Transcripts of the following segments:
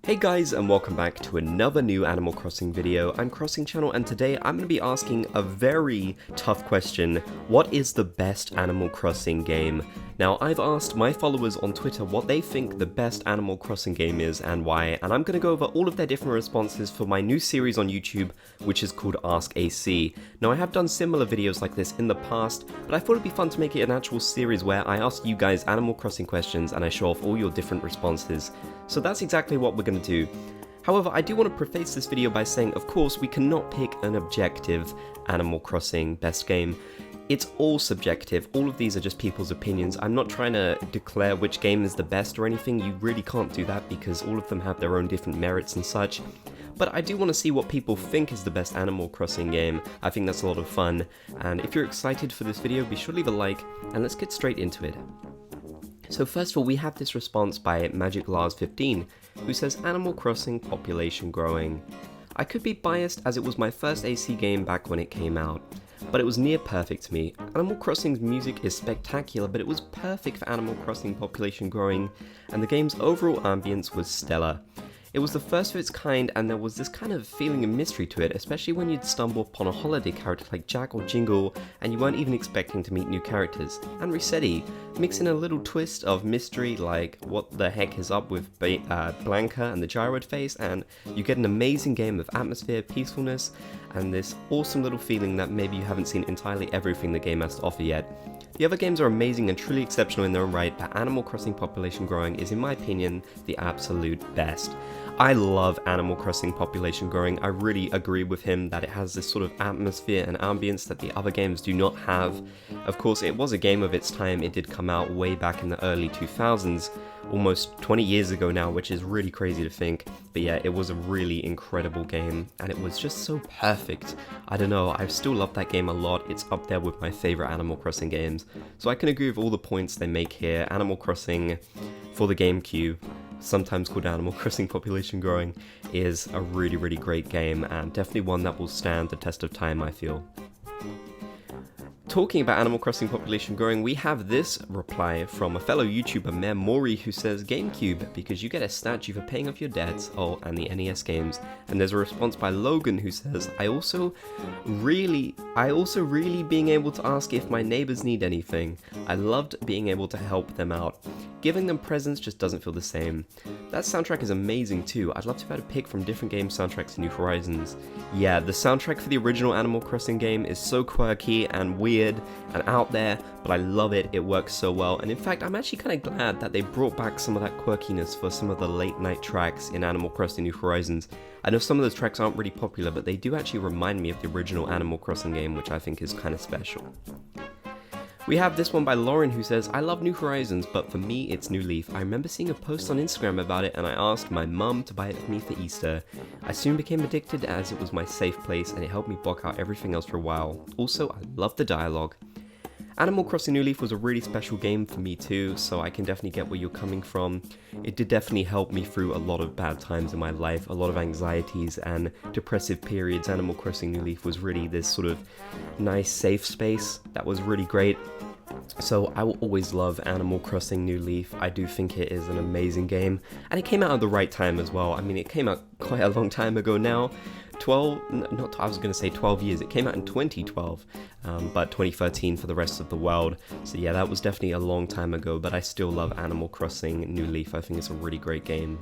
Hey guys, and welcome back to another new Animal Crossing video. I'm ChillingCharly, and today I'm going to be asking a very tough question. What is the best Animal Crossing game? Now, I've asked my followers on Twitter what they think the best Animal Crossing game is and why, and I'm going to go over all of their different responses for my new series on YouTube, which is called Ask AC. Now, I have done similar videos like this in the past, but I thought it'd be fun to make it an actual series where I ask you guys Animal Crossing questions and I show off all your different responses. So that's exactly what we're going to do. However, I do want to preface this video by saying, of course, we cannot pick an objective Animal Crossing best game. It's all subjective. All of these are just people's opinions. I'm not trying to declare which game is the best or anything. You really can't do that because all of them have their own different merits and such. But I do want to see what people think is the best Animal Crossing game. I think that's a lot of fun. And if you're excited for this video, be sure to leave a like and let's get straight into it. So first of all, we have this response by MagicLars15, who says Animal Crossing population growing. I could be biased as it was my first AC game back when it came out, but it was near perfect to me. Animal Crossing's music is spectacular, but it was perfect for Animal Crossing population growing, and the game's overall ambience was stellar. It was the first of its kind, and there was this kind of feeling of mystery to it, especially when you'd stumble upon a holiday character like Jack or Jingle, and you weren't even expecting to meet new characters. And Resetti, mix in a little twist of mystery like what the heck is up with Blanca and the gyroid face, and you get an amazing game of atmosphere, peacefulness, and this awesome little feeling that maybe you haven't seen entirely everything the game has to offer yet. The other games are amazing and truly exceptional in their own right, but Animal Crossing population growing is, in my opinion, the absolute best. I love Animal Crossing population growing. I really agree with him that it has this sort of atmosphere and ambience that the other games do not have. Of course, it was a game of its time. It did come out way back in the early 2000s, almost 20 years ago now, which is really crazy to think. But yeah, it was a really incredible game, and it was just so perfect. I don't know, I still love that game a lot. It's up there with my favorite Animal Crossing games. So I can agree with all the points they make here. Animal Crossing for the GameCube, sometimes called Animal Crossing population growing, is a really, really great game, and definitely one that will stand the test of time, I feel. Talking about Animal Crossing population growing, we have this reply from a fellow YouTuber, Mayor Mori, who says GameCube because you get a statue for paying off your debts, and the NES games. And there's a response by Logan who says, I also really being able to ask if my neighbors need anything. I loved being able to help them out. Giving them presents just doesn't feel the same. That soundtrack is amazing too. I'd love to be able to pick from different game soundtracks in New Horizons. Yeah, the soundtrack for the original Animal Crossing game is so quirky and weird and out there, but I love it. It works so well. And in fact, I'm actually kind of glad that they brought back some of that quirkiness for some of the late night tracks in Animal Crossing New Horizons. I know some of those tracks aren't really popular, but they do actually remind me of the original Animal Crossing game, which I think is kind of special. We have this one by Lauren who says, I love New Horizons, but for me it's New Leaf. I remember seeing a post on Instagram about it and I asked my mum to buy it for me for Easter. I soon became addicted as it was my safe place and it helped me block out everything else for a while. Also, I love the dialogue. Animal Crossing New Leaf was a really special game for me too, so I can definitely get where you're coming from. It did definitely help me through a lot of bad times in my life, a lot of anxieties and depressive periods. Animal Crossing New Leaf was really this sort of nice safe space that was really great. So I will always love Animal Crossing New Leaf. I do think it is an amazing game, and it came out at the right time as well. I mean, it came out quite a long time ago now. 12 years. It came out in 2012, but 2013 for the rest of the world. So yeah, that was definitely a long time ago, but I still love Animal Crossing New Leaf. I think it's a really great game.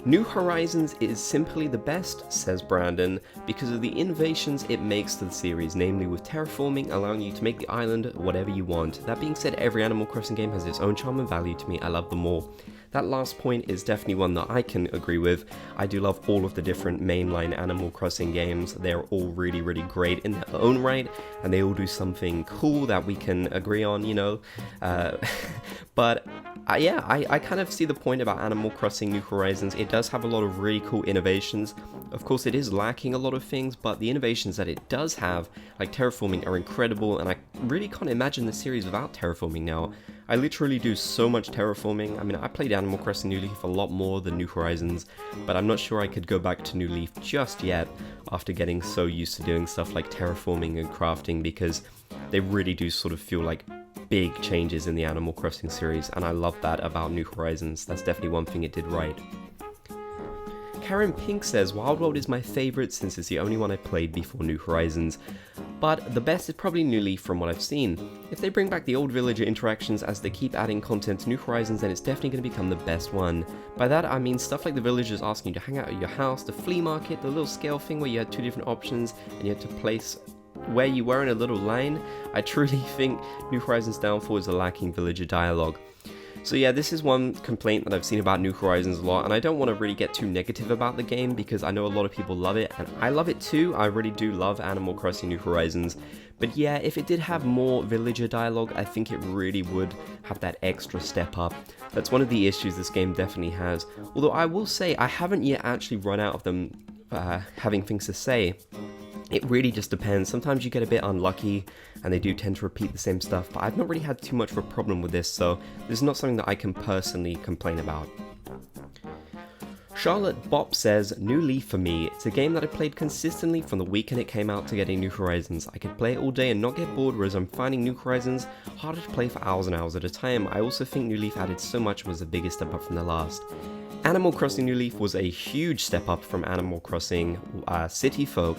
New Horizons is simply the best, says Brandon, because of the innovations it makes to the series, namely with terraforming, allowing you to make the island whatever you want. That being said, every Animal Crossing game has its own charm and value to me. I love them all. That last point is definitely one that I can agree with. I do love all of the different mainline Animal Crossing games. They're all really, really great in their own right, and they all do something cool that we can agree on, you know. But I kind of see the point about Animal Crossing New Horizons. It does have a lot of really cool innovations. Of course, it is lacking a lot of things, but the innovations that it does have, like terraforming, are incredible, and I really can't imagine the series without terraforming now. I literally do so much terraforming. I mean, I played Animal Crossing New Leaf a lot more than New Horizons, but I'm not sure I could go back to New Leaf just yet after getting so used to doing stuff like terraforming and crafting, because they really do sort of feel like big changes in the Animal Crossing series, and I love that about New Horizons. That's definitely one thing it did right. Karen Pink says, Wild World is my favourite since it's the only one I played before New Horizons, but the best is probably New Leaf from what I've seen. If they bring back the old villager interactions as they keep adding content to New Horizons, then it's definitely going to become the best one. By that I mean stuff like the villagers asking you to hang out at your house, the flea market, the little scale thing where you had 2 different options and you had to place where you were in a little line. I truly think New Horizons' downfall is the lacking villager dialogue. So yeah, this is one complaint that I've seen about New Horizons a lot, and I don't want to really get too negative about the game because I know a lot of people love it, and I love it too. I really do love Animal Crossing New Horizons. But yeah, if it did have more villager dialogue, I think it really would have that extra step up. That's one of the issues this game definitely has. Although I will say, I haven't yet actually run out of them having things to say. It really just depends. Sometimes you get a bit unlucky and they do tend to repeat the same stuff, but I've not really had too much of a problem with this, so this is not something that I can personally complain about. Charlotte Bop says, New Leaf for me. It's a game that I played consistently from the weekend it came out to getting New Horizons. I could play it all day and not get bored, whereas I'm finding New Horizons harder to play for hours and hours at a time. I also think New Leaf added so much and was the biggest step up from the last. Animal Crossing New Leaf was a huge step up from Animal Crossing City Folk,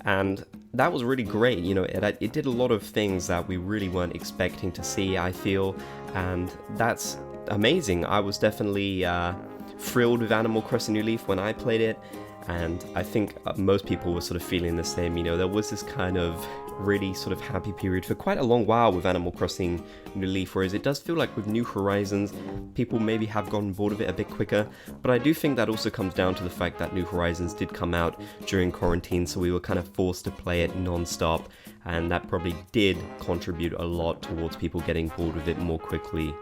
and that was really great. You know, it did a lot of things that we really weren't expecting to see, I feel, and that's amazing. I was definitely thrilled with Animal Crossing New Leaf when I played it, and I think most people were sort of feeling the same. You know, there was this kind of really sort of happy period for quite a long while with Animal Crossing New Leaf, whereas it does feel like with New Horizons, people maybe have gotten bored of it a bit quicker, but I do think that also comes down to the fact that New Horizons did come out during quarantine, so we were kind of forced to play it non-stop, and that probably did contribute a lot towards people getting bored with it more quickly.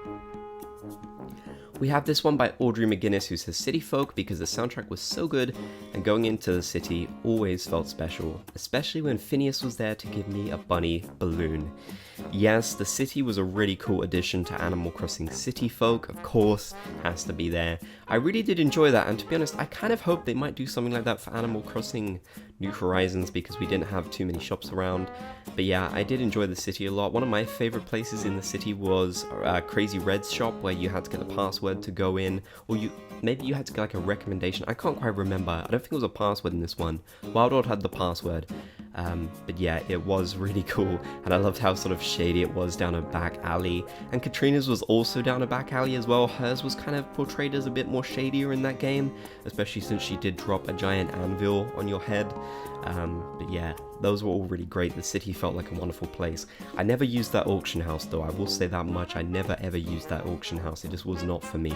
We have this one by Audrey McGuinness who says City Folk because the soundtrack was so good and going into the city always felt special, especially when Phineas was there to give me a bunny balloon. Yes, the city was a really cool addition to Animal Crossing City Folk, of course, has to be there. I really did enjoy that, and to be honest, I kind of hope they might do something like that for Animal Crossing New Horizons because we didn't have too many shops around. But yeah, I did enjoy the city a lot. One of my favorite places in the city was Crazy Red's shop, where you had to get the password to go in, or maybe you had to get like a recommendation. I can't quite remember. I don't think it was a password in this one. Wild World had the password. But yeah, it was really cool, and I loved how sort of shady it was down a back alley, and Katrina's was also down a back alley as well. Hers was kind of portrayed as a bit more shadier in that game, especially since she did drop a giant anvil on your head. But yeah, those were all really great. The city felt like a wonderful place. I never used that auction house though, I will say that much. I never ever used that auction house, it just was not for me.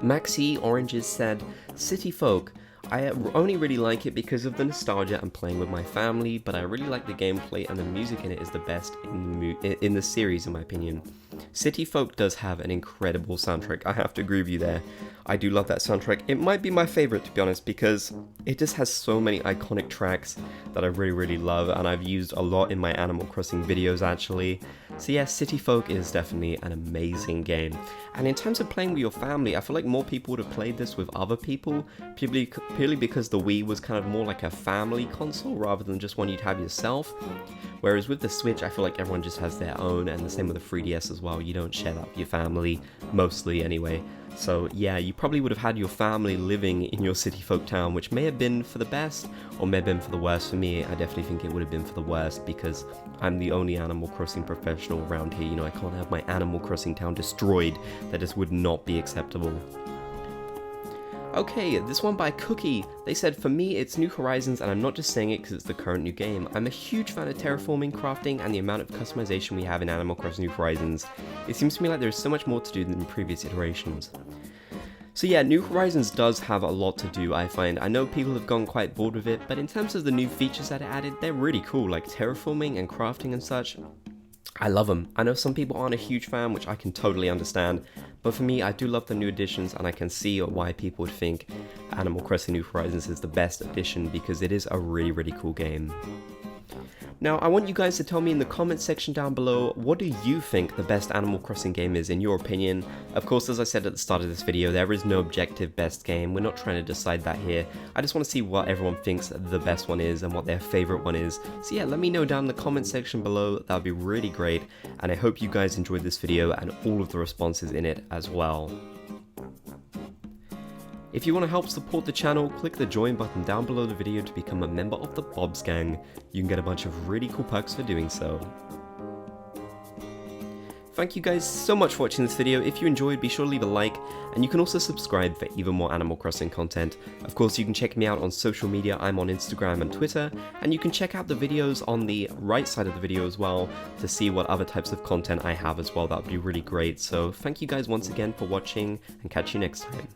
Maxi Oranges said, City Folk. I only really like it because of the nostalgia and playing with my family, but I really like the gameplay and the music in it is the best in the series in my opinion. City Folk does have an incredible soundtrack, I have to agree with you there. I do love that soundtrack. It might be my favorite to be honest because it just has so many iconic tracks that I really love and I've used a lot in my Animal Crossing videos actually. So yeah, City Folk is definitely an amazing game. And in terms of playing with your family, I feel like more people would have played this with other people, purely because the Wii was kind of more like a family console rather than just one you'd have yourself. Whereas with the Switch, I feel like everyone just has their own, and the same with the 3DS as well. You don't share that with your family, mostly anyway. So yeah, you probably would have had your family living in your City Folk town, which may have been for the best, or may have been for the worst. For me, I definitely think it would have been for the worst, because I'm the only Animal Crossing professional around here. You know, I can't have my Animal Crossing town destroyed. That just would not be acceptable. Okay, this one by Cookie. They said, for me, it's New Horizons, and I'm not just saying it because it's the current new game. I'm a huge fan of terraforming, crafting, and the amount of customization we have in Animal Crossing New Horizons. It seems to me like there's so much more to do than in previous iterations. So yeah, New Horizons does have a lot to do, I find. I know people have gone quite bored with it, but in terms of the new features that it added, they're really cool, like terraforming and crafting and such. I love them. I know some people aren't a huge fan, which I can totally understand, but for me, I do love the new additions, and I can see why people would think Animal Crossing New Horizons is the best addition, because it is a really cool game. Now, I want you guys to tell me in the comment section down below, what do you think the best Animal Crossing game is in your opinion? Of course, as I said at the start of this video, there is no objective best game. We're not trying to decide that here. I just want to see what everyone thinks the best one is and what their favorite one is. So yeah, let me know down in the comment section below. That would be really great. And I hope you guys enjoyed this video and all of the responses in it as well. If you want to help support the channel, click the join button down below the video to become a member of the Bob's Gang. You can get a bunch of really cool perks for doing so. Thank you guys so much for watching this video. If you enjoyed, be sure to leave a like, and you can also subscribe for even more Animal Crossing content. Of course, you can check me out on social media. I'm on Instagram and Twitter, and you can check out the videos on the right side of the video as well to see what other types of content I have as well. That would be really great. So thank you guys once again for watching, and catch you next time.